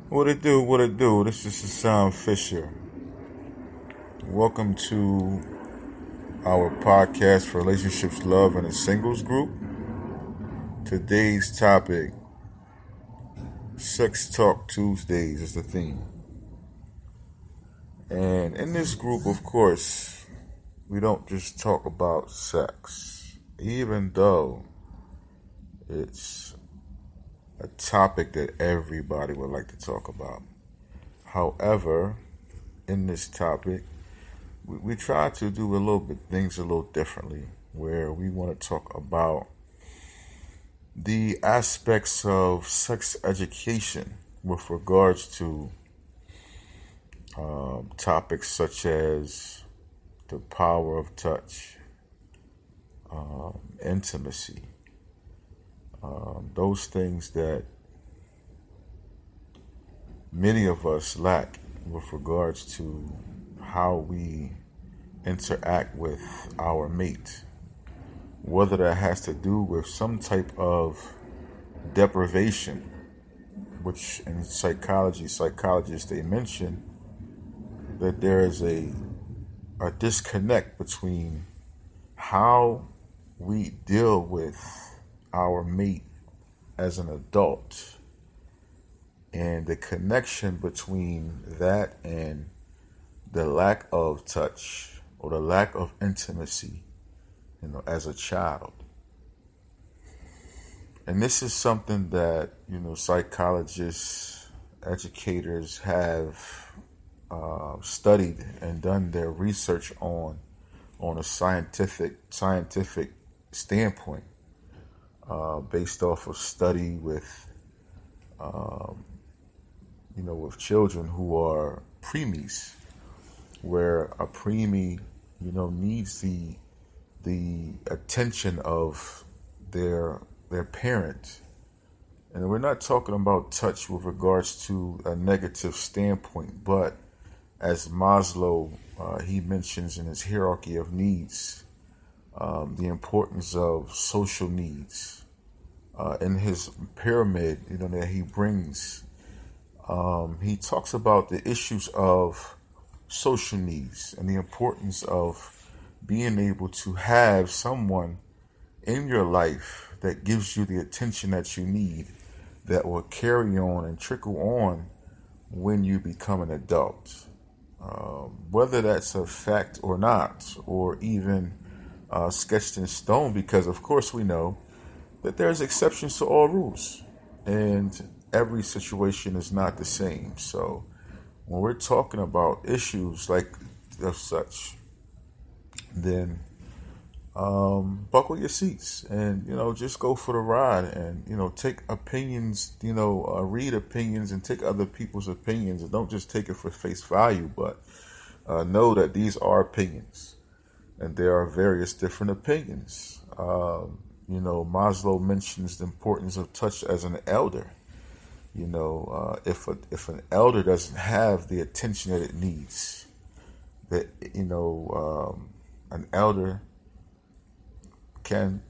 What it do? What it do? This is Hassan Fisher. Welcome to our podcast for relationships, love, and a singles group. Today's topic, Sex Talk Tuesdays, is the theme. And in this group, of course, we don't just talk about sex, even though it's a topic that everybody would like to talk about. However, in this topic, we try to do things a little differently, where we want to talk about the aspects of sex education with regards to topics such as the power of touch, intimacy, those things that many of us lack with regards to how we interact with our mate, whether that has to do with some type of deprivation, which in psychologists they mention that there is a disconnect between how we deal with our mate as an adult and the connection between that and the lack of touch or the lack of intimacy, as a child. And this is something that, psychologists, educators have studied and done their research on a scientific standpoint, based off of study with, with children who are preemies, where a preemie, needs the attention of their parent. And we're not talking about touch with regards to a negative standpoint, but as Maslow, he mentions in his hierarchy of needs, the importance of social needs. In his pyramid, that he brings, he talks about the issues of social needs and the importance of being able to have someone in your life that gives you the attention that you need, that will carry on and trickle on when you become an adult. Whether that's a fact or not, or even sketched in stone, because of course we know that there's exceptions to all rules, and every situation is not the same. So when we're talking about issues like of such, then buckle your seats and just go for the ride, and take opinions, read opinions and take other people's opinions, and don't just take it for face value, but know that these are opinions and there are various different opinions. Maslow mentions the importance of touch as an elder. If an elder doesn't have the attention that it needs, that an elder can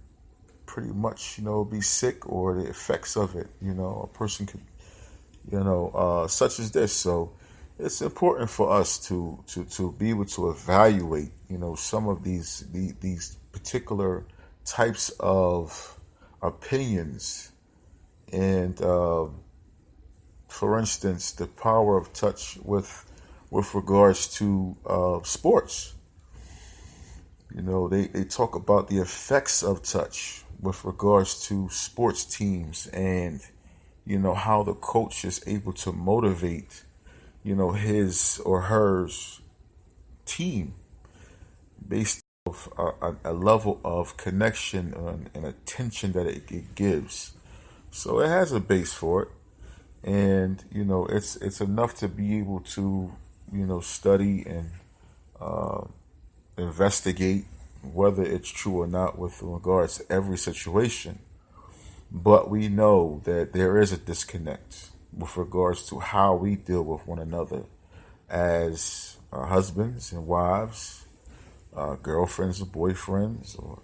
pretty much be sick, or the effects of it. A person could, such as this. So it's important for us to be able to evaluate some of these particular types of opinions. And for instance, the power of touch with regards to sports. They talk about the effects of touch with regards to sports teams, and how the coach is able to motivate his or hers team based off a level of connection and attention that it gives. So it has a base for it, and it's enough to be able to study and investigate whether it's true or not with regards to every situation. But we know that there is a disconnect with regards to how we deal with one another as husbands and wives, girlfriends and boyfriends, or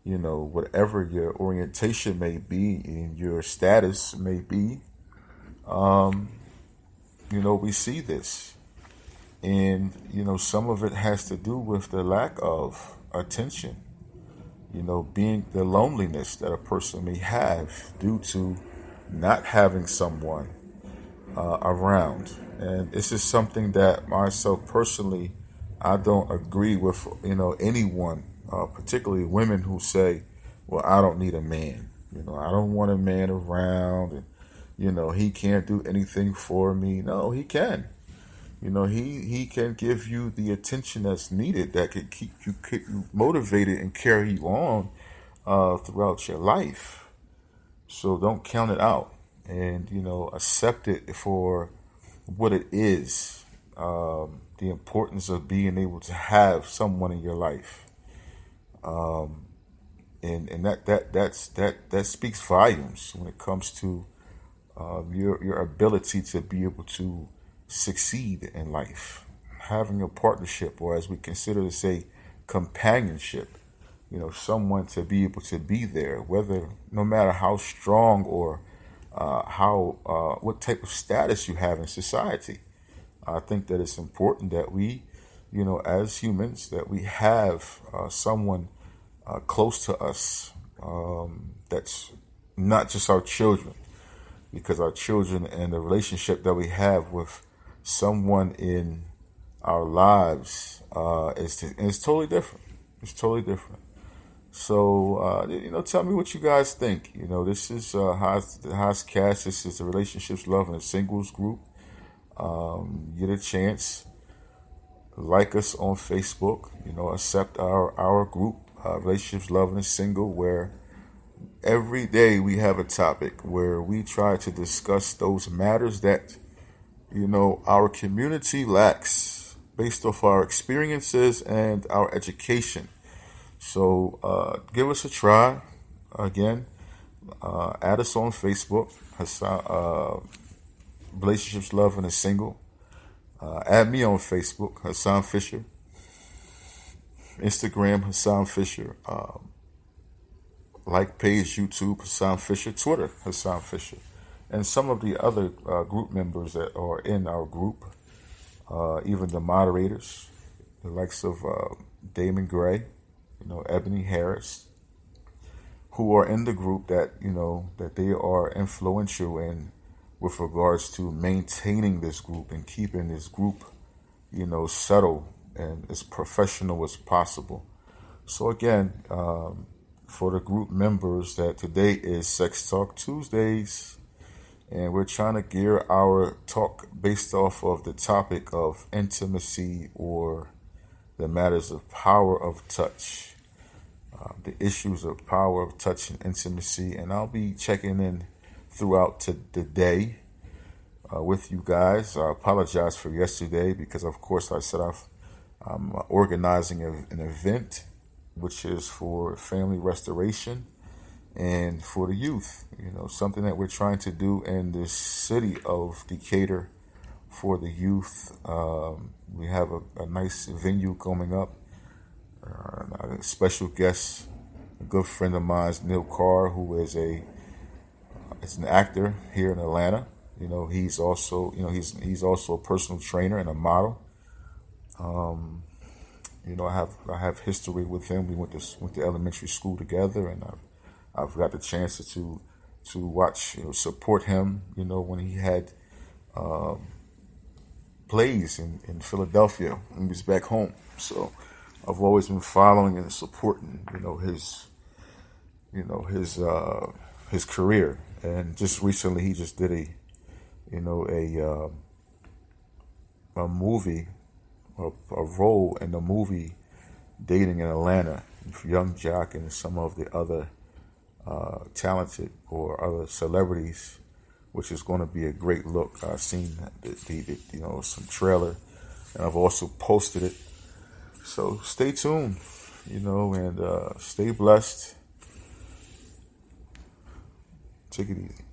whatever your orientation may be and your status may be. we see this. And, some of it has to do with the lack of attention, being the loneliness that a person may have due to not having someone around. And this is something that myself personally, I don't agree with, anyone, particularly women who say, well, I don't need a man. I don't want a man around, and, he can't do anything for me. No, he can. He can give you the attention that's needed that can keep you motivated and carry you on throughout your life. So don't count it out, and accept it for what it is. The importance of being able to have someone in your life, and that speaks volumes when it comes to your ability to be able to succeed in life. Having a partnership, or as we consider to say, companionship, someone to be able to be there, whether no matter how strong or what type of status you have in society. I think that it's important that we, as humans, that we have someone close to us that's not just our children, because our children and the relationship that we have with someone in our lives is totally different. It's totally different. So, tell me what you guys think. This is Haas Cast. This is the Relationships, Love, and Singles group. Get a chance, like us on Facebook. Accept our group, Relationships, Love, and Single, where every day we have a topic where we try to discuss those matters that our community lacks based off our experiences and our education. So give us a try. Again, add us on Facebook, Relationships, Love, and a Single. Add me on Facebook, Hassan Fisher. Instagram, Hassan Fisher. Like page, YouTube, Hassan Fisher. Twitter, Hassan Fisher. And some of the other group members that are in our group, even the moderators, the likes of Damon Gray, Ebony Harris, who are in the group that, that they are influential in with regards to maintaining this group and keeping this group, settled and as professional as possible. So again, for the group members, that today is Sex Talk Tuesdays, and we're trying to gear our talk based off of the topic of intimacy, or the matters of power of touch, the issues of power of touch and intimacy. And I'll be checking in throughout the day with you guys. I apologize for yesterday because, of course, I said I'm organizing an event which is for family restoration and for the youth. Something that we're trying to do in the city of Decatur for the youth. We have a nice venue coming up. A special guest, a good friend of mine, Neil Carr, who is an actor here in Atlanta. He's also, he's also a personal trainer and a model. I have history with him. We went to elementary school together, and I've got the chance to watch, support him. When he had plays in Philadelphia when he was back home. So I've always been following and supporting, his career. And just recently, he just did a movie, a role in the movie Dating in Atlanta, with Young Jock and some of the other talented or other celebrities, which is going to be a great look. I've seen some trailer, and I've also posted it. So stay tuned, and stay blessed. Take it easy.